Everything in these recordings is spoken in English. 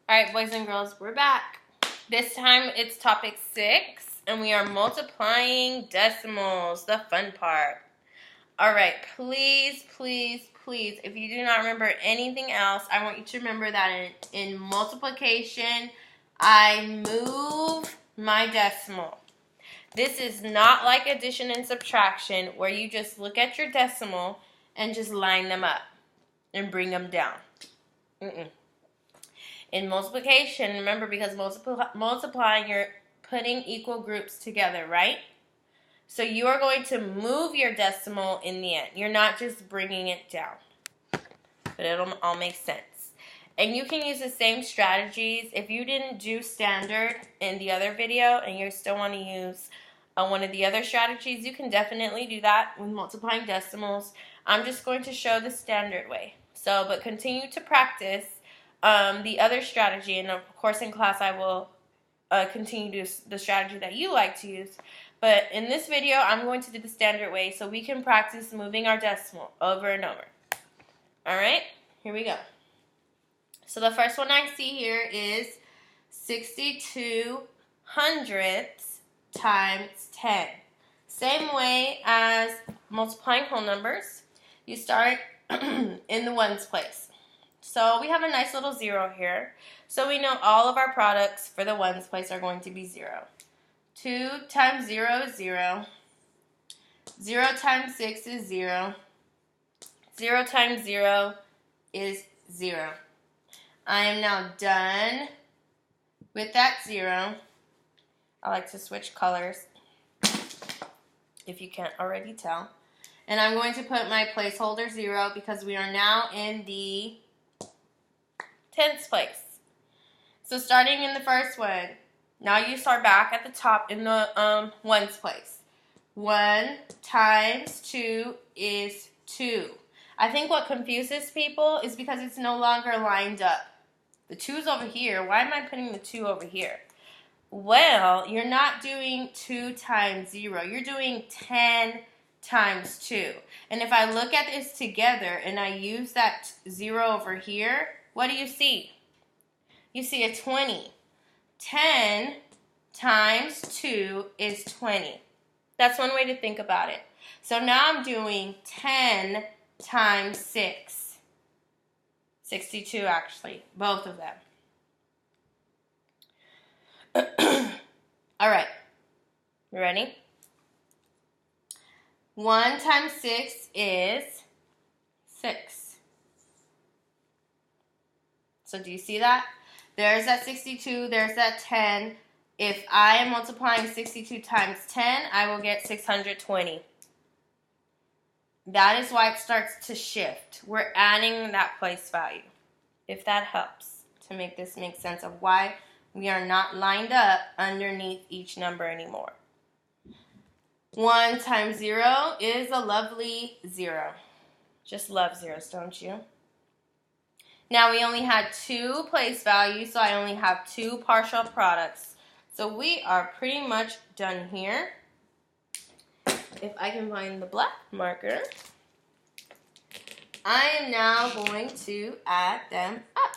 All right, boys and girls, we're back. This time it's topic 6, and we are multiplying decimals, the fun part. All right, please, if you do not remember anything else, I want you to remember that in multiplication, I move my decimal. This is not like addition and subtraction where you just look at your decimal and just line them up and bring them down. In multiplication, remember, because multiplying, you're putting equal groups together, right? So you are going to move your decimal in the end. You're not just bringing it down. But it'll all make sense. And you can use the same strategies. If you didn't do standard in the other video and you still want to use one of the other strategies, you can definitely do that with multiplying decimals. I'm just going to show the standard way. But continue to practice the other strategy. And of course in class I will continue to use the strategy that you like to use. But in this video, I'm going to do the standard way so we can practice moving our decimal over and over. Alright, here we go. So the first one I see here is 62 hundredths times 10. Same way as multiplying whole numbers. You start in the ones place. So we have a nice little 0 here. So we know all of our products for the ones place are going to be 0. 2 times 0 is 0. 0 times 6 is 0. 0 times 0 is 0. I am now done with that 0. I like to switch colors, if you can't already tell. And I'm going to put my placeholder 0 because we are now in the tens place. So starting in the first one, now you start back at the top in the ones place. 1 times 2 is 2. I think what confuses people is because it's no longer lined up. The 2's over here. Why am I putting the 2 over here? Well, you're not doing 2 times 0. You're doing 10 times 2. And if I look at this together and I use that 0 over here, what do you see? You see a 20. 10 times 2 is 20. That's one way to think about it. So now I'm doing 10 times 6. 62 actually, both of them. All right, you ready? 1 times 6 is 6. So do you see that? There's that 62, there's that 10. If I am multiplying 62 times 10, I will get 620. That is why it starts to shift. We're adding that place value, if that helps to make this make sense of why we are not lined up underneath each number anymore. 1 times 0 is a lovely 0. Just love zeros, don't you? Now we only had 2 place values, so I only have 2 partial products. So we are pretty much done here. If I can find the black marker, I am now going to add them up.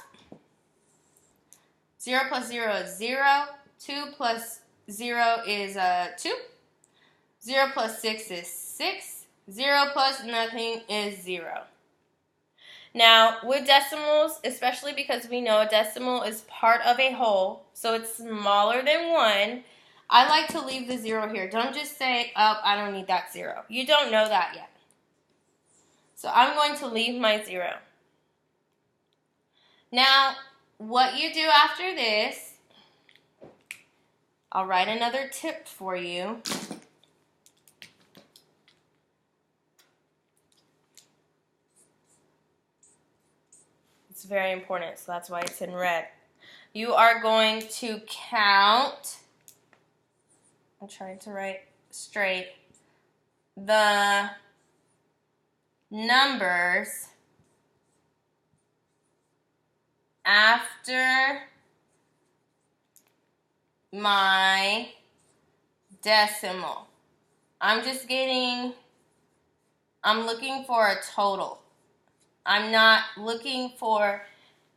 0 plus 0 is 0. 2 plus 0 is 2. 0 plus 6 is 6. 0 plus nothing is 0. Now, with decimals, especially because we know a decimal is part of a whole, so it's smaller than 1, I like to leave the 0 here. Don't just say, oh, I don't need that 0. You don't know that yet. So I'm going to leave my 0. Now, what you do after this, I'll write another tip for you. It's very important, so that's why it's in red. You are going to count, I'm trying to write straight, the numbers after my decimal. I'm looking for a total. I'm not looking for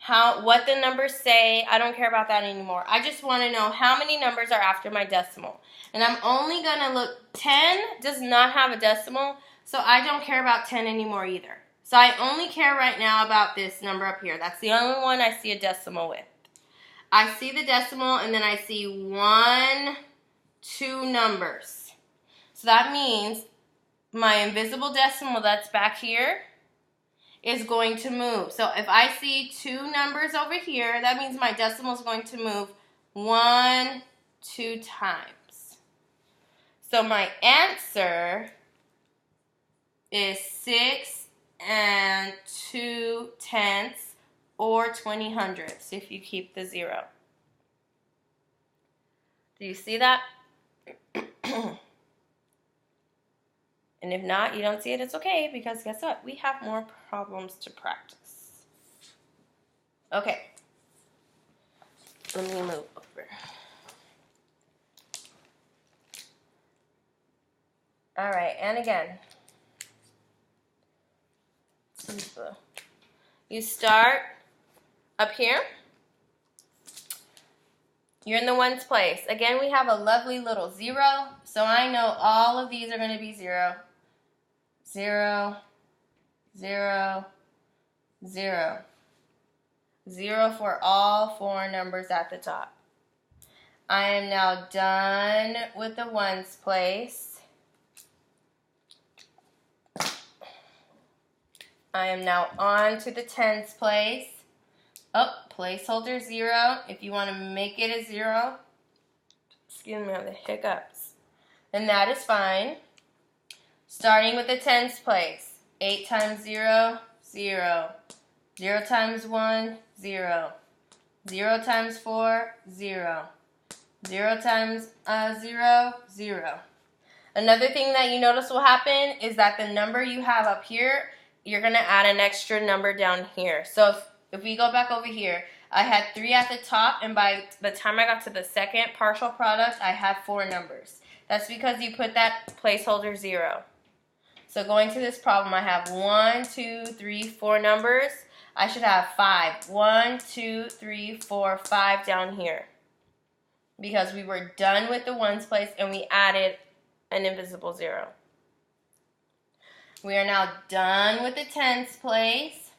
what the numbers say. I don't care about that anymore. I just want to know how many numbers are after my decimal. And I'm only going to look, 10 does not have a decimal, so I don't care about 10 anymore either. So I only care right now about this number up here. That's the only one I see a decimal with. I see the decimal, and then I see 1, 2 numbers. So that means my invisible decimal that's back here is going to move. So if I see 2 numbers over here, that means my decimal is going to move 1, 2 times. So my answer is 6 2/10 or 20/100 if you keep the 0. Do you see that? And if not, you don't see it, it's okay, because guess what? We have more problems to practice. Okay. Let me move over. All right, and again. You start up here. You're in the ones place. Again, we have a lovely little 0, so I know all of these are going to be 0. 0, 0, 0. 0 for all 4 numbers at the top. I am now done with the ones place. I am now on to the tens place. Oh, placeholder 0. If you want to make it a 0, excuse me, I have the hiccups, then that is fine. Starting with the tens place. 8 times 0, 0. 0 times 1, 0. 0 times 4, 0. 0 times 0, 0. Another thing that you notice will happen is that the number you have up here, you're going to add an extra number down here. So if we go back over here, I had 3 at the top, and by the time I got to the second partial product, I had 4 numbers. That's because you put that placeholder 0. So going to this problem, I have 1, 2, 3, 4 numbers. I should have 5. 1, 2, 3, 4, 5 down here. Because we were done with the ones place and we added an invisible 0. We are now done with the tens place.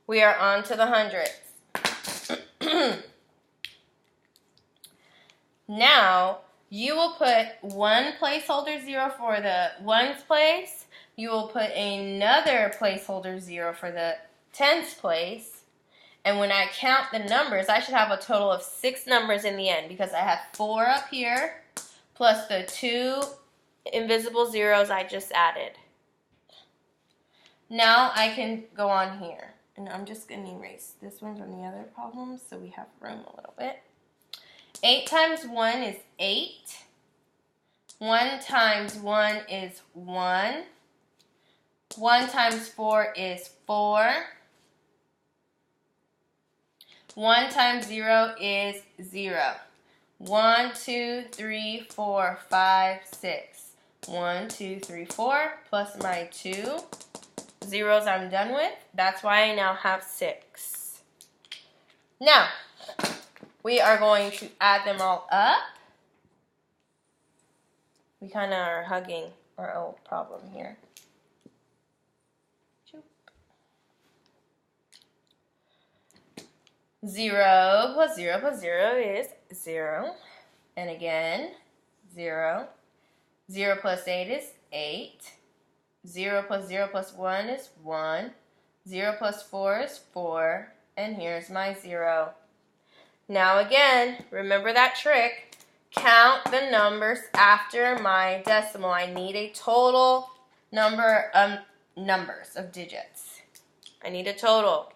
We are on to the hundreds. Now, you will put one placeholder 0 for the ones place. You will put another placeholder 0 for the tens place. And when I count the numbers, I should have a total of 6 numbers in the end, because I have 4 up here plus the 2 invisible zeros I just added. Now I can go on here. And I'm just going to erase this one from the other problems so we have room a little bit. 8 times 1 is 8. 1 times 1 is 1. 1 times 4 is 4. 1 times 0 is 0. 1, 2, 3, 4, 5, 6. 1, 2, 3, 4 plus my 2 zeros I'm done with. That's why I now have 6. Now, we are going to add them all up. We kind of are hugging our old problem here. 0 plus 0 plus 0 is 0. And again, 0. 0 plus 8 is 8. 0 plus 0 plus 1 is 1. 0 plus 4 is 4. And here's my 0. Now again, remember that trick. Count the numbers after my decimal. I need a total number of numbers, of digits. I need a total.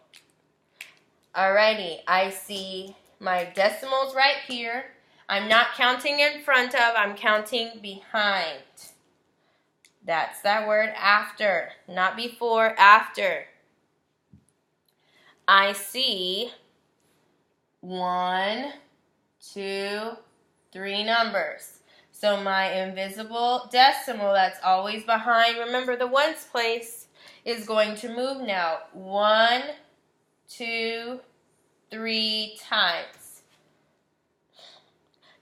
Alrighty, I see my decimals right here. I'm not counting in front of, I'm counting behind. That's that word after, not before, after. I see 1, 2, 3 numbers. So my invisible decimal that's always behind, remember the ones place, is going to move now. 1, 2, 3 times.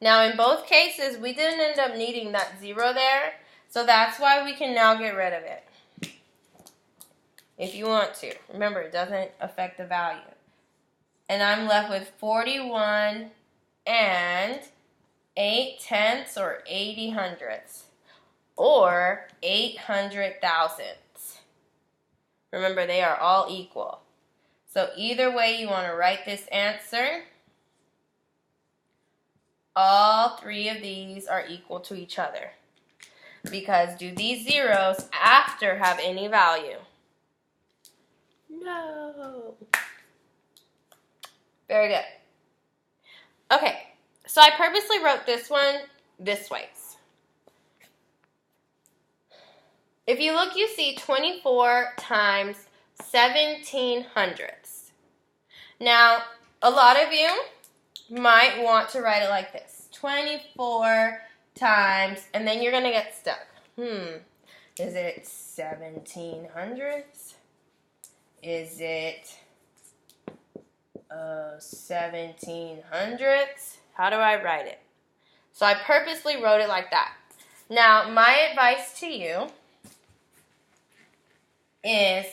Now in both cases, we didn't end up needing that 0 there, so that's why we can now get rid of it. If you want to. Remember, it doesn't affect the value. And I'm left with 41 and 8/10 or 80 hundredths, or 800 thousandths. Remember, they are all equal. So either way you want to write this answer, all three of these are equal to each other. Because do these zeros after have any value? No. Very good. Okay, so I purposely wrote this one this way. If you look, you see 24 times 17 hundredths. Now, a lot of you might want to write it like this. 24 times, and then you're going to get stuck. Is it 17 hundredths? Is it 17 hundredths? How do I write it? So I purposely wrote it like that. Now, my advice to you is,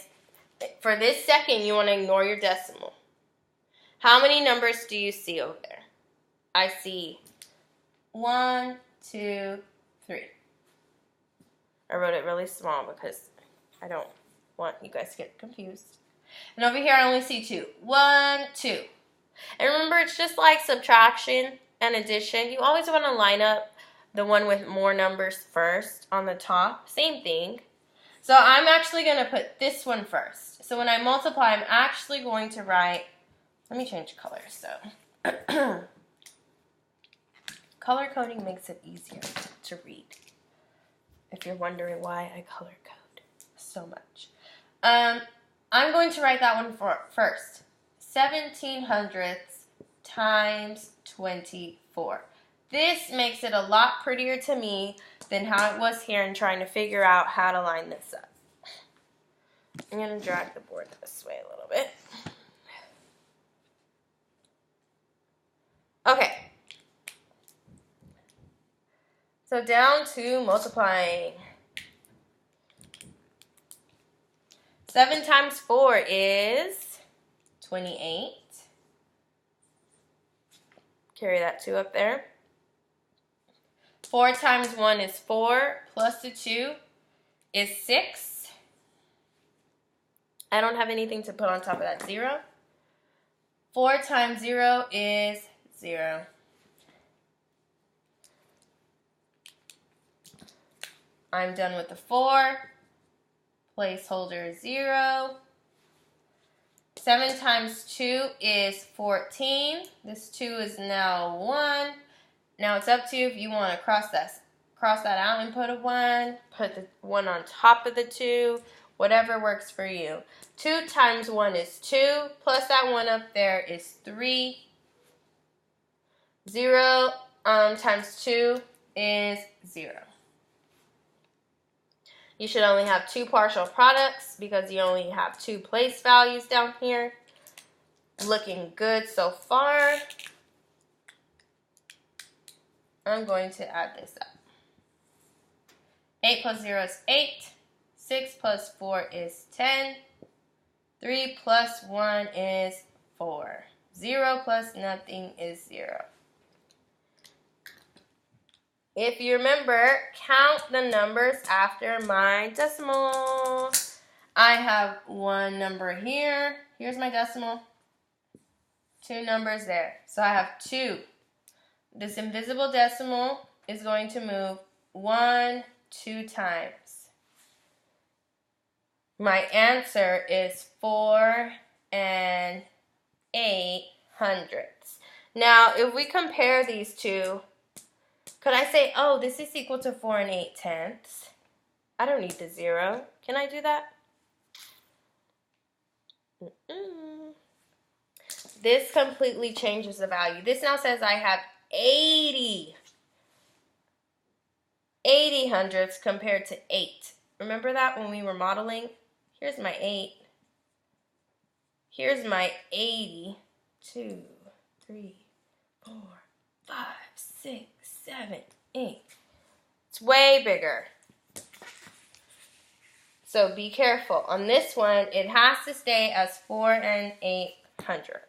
for this second, you want to ignore your decimal. How many numbers do you see over there? I see 1, 2, 3. I wrote it really small because I don't want you guys to get confused. And over here, I only see 2. 1, 2. And remember, it's just like subtraction and addition. You always want to line up the one with more numbers first on the top. Same thing. So I'm actually going to put this one first. So when I multiply, I'm actually going to write, let me change color. So color coding makes it easier to read, if you're wondering why I color code so much. I'm going to write that one first. 17 hundredths times 24. This makes it a lot prettier to me than how it was here and trying to figure out how to line this up. I'm going to drag the board this way a little bit. Okay. So down to multiplying. 7 times 4 is 28. Carry that 2 up there. 4 times 1 is 4, plus the 2 is 6. I don't have anything to put on top of that 0. 4 times 0 is 0. I'm done with the 4. Placeholder is 0. 7 times 2 is 14. This 2 is now 1. Now it's up to you if you want to cross that out and put a 1. Put the 1 on top of the 2. Whatever works for you. 2 times 1 is 2. Plus that 1 up there is 3. 0 times 2 is 0. You should only have 2 partial products because you only have 2 place values down here. Looking good so far. I'm going to add this up. 8 plus 0 is 8. 6 plus 4 is 10. 3 plus 1 is 4. 0 plus nothing is 0. If you remember, count the numbers after my decimal. I have 1 number here. Here's my decimal. 2 numbers there. So I have 2. This invisible decimal is going to move 1 2 times. My answer is 4 and 8 hundredths. Now, if we compare these two, could I say, oh, this is equal to 4 and 8 tenths? I don't need the 0. Can I do that? This completely changes the value. This now says I have 80 hundredths compared to 8. Remember that when we were modeling? Here's my 8. Here's my 80. 2, 3, 4, 5, 6, 7, 8. It's way bigger. So be careful. On this one, it has to stay as 4 8/100.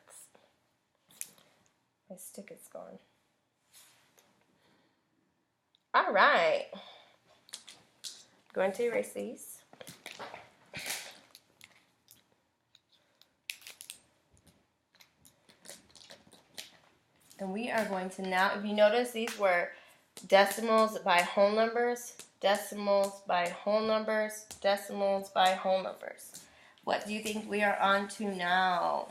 My stick is gone. All right. Going to erase these. And we are going to now, if you notice, these were decimals by whole numbers, decimals by whole numbers, decimals by whole numbers. What do you think we are on to now?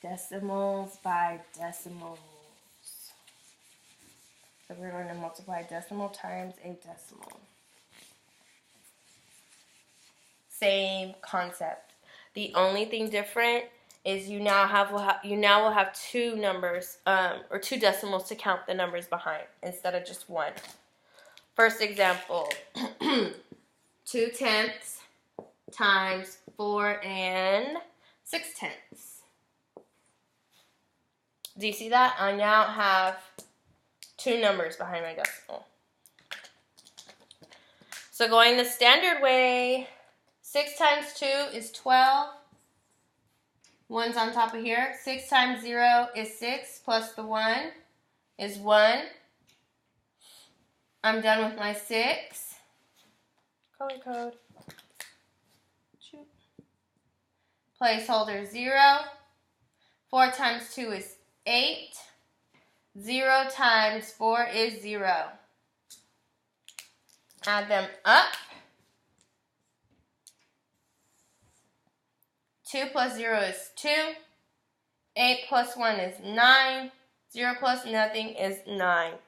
Decimals by decimals. So we're going to multiply decimal times a decimal. Same concept. The only thing different is you now will have two numbers or two decimals to count the numbers behind instead of just one. First example, 2/10 times 4 6/10. Do you see that? I now have two numbers behind my decimal. So going the standard way, 6 times 2 is 12. 1's on top of here. 6 times 0 is 6, plus the 1 is 1. I'm done with my 6. Color code. Shoot. Placeholder 0. 4 times 2 is 8. 0 times 4 is 0. Add them up. 2 plus 0 is 2. 8 plus 1 is 9. 0 plus nothing is 9.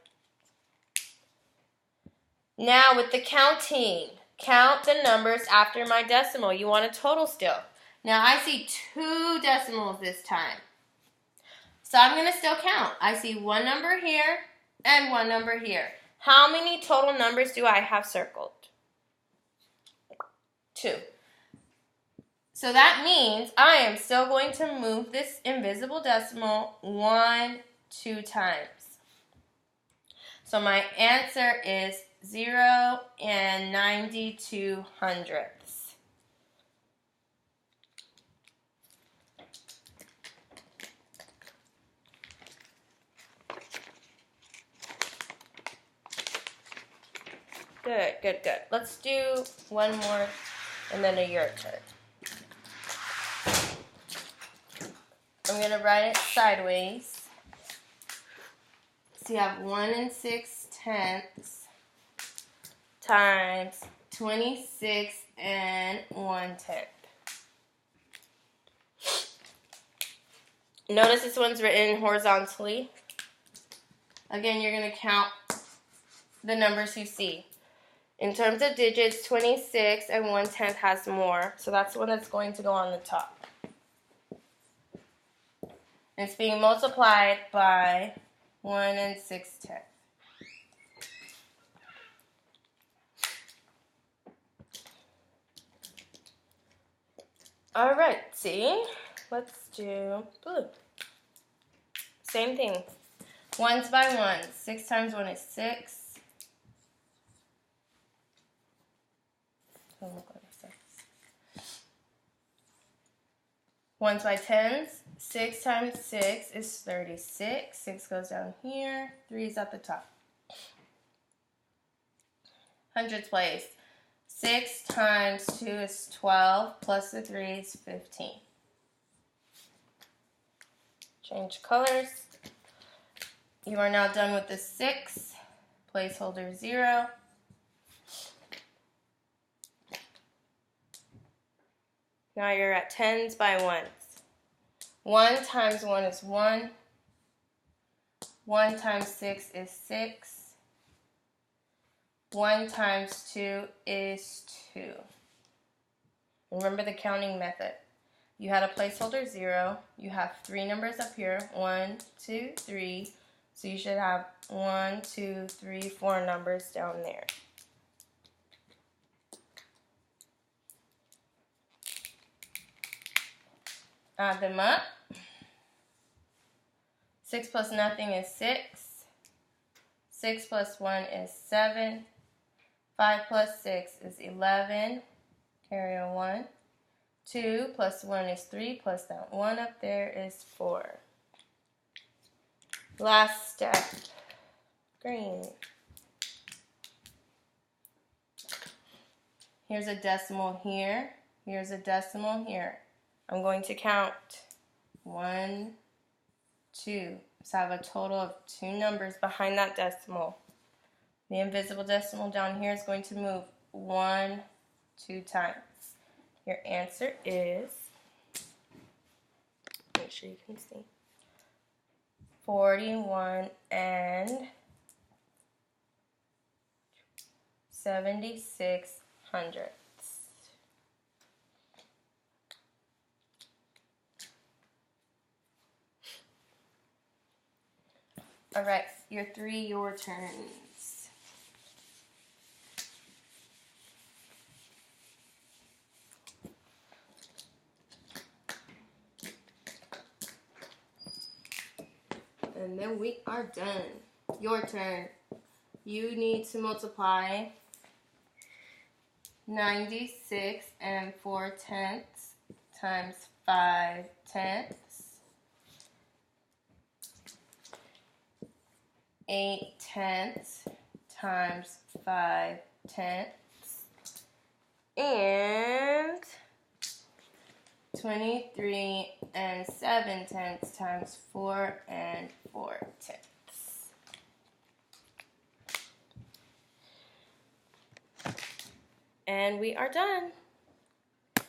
Now with the counting, count the numbers after my decimal. You want a total still. Now I see 2 decimals this time. So I'm going to still count. I see one number here and one number here. How many total numbers do I have circled? 2. So that means I am still going to move this invisible decimal 2 times. So my answer is 0 92/100. Good, good, good. Let's do one more and then your turn. I'm going to write it sideways. So you have 1 6/10 times 26 1/10. Notice this one's written horizontally. Again, you're going to count the numbers you see. In terms of digits, 26 1/10 has more, so that's the one that's going to go on the top. It's being multiplied by 1 6/10. All right, see? Let's do blue. Same thing. 1s by 1s. 6 times 1 is 6. Doesn't look like a 6. 1s by 10s. 6 times 6 is 36. 6 goes down here. 3 is at the top. Hundreds place. 6 times 2 is 12. Plus the 3 is 15. Change colors. You are now done with the 6. Placeholder 0. Now you're at 10s by 1s. 1 times 1 is 1. 1 times 6 is 6. 1 times 2 is 2. Remember the counting method. You had a placeholder 0. You have 3 numbers up here. 1, 2, 3. So you should have 1, 2, 3, 4 numbers down there. Add them up. 6 plus nothing is 6. 6 plus 1 is 7. 5 plus 6 is 11. Carry a 1. 2 plus 1 is 3, plus that 1 up there is 4. Last step. Green. Here's a decimal here. Here's a decimal here. I'm going to count 1, 2. So I have a total of 2 numbers behind that decimal. The invisible decimal down here is going to move 1, 2 times. Your answer is, make sure you can see, 41 and 76 hundredths. All right, your turns. And then we are done. Your turn. You need to multiply 96 and 4/10 times 5/10. 8/10 times 5/10. And 23 and 7/10 times 4 and 4/10. And we are done.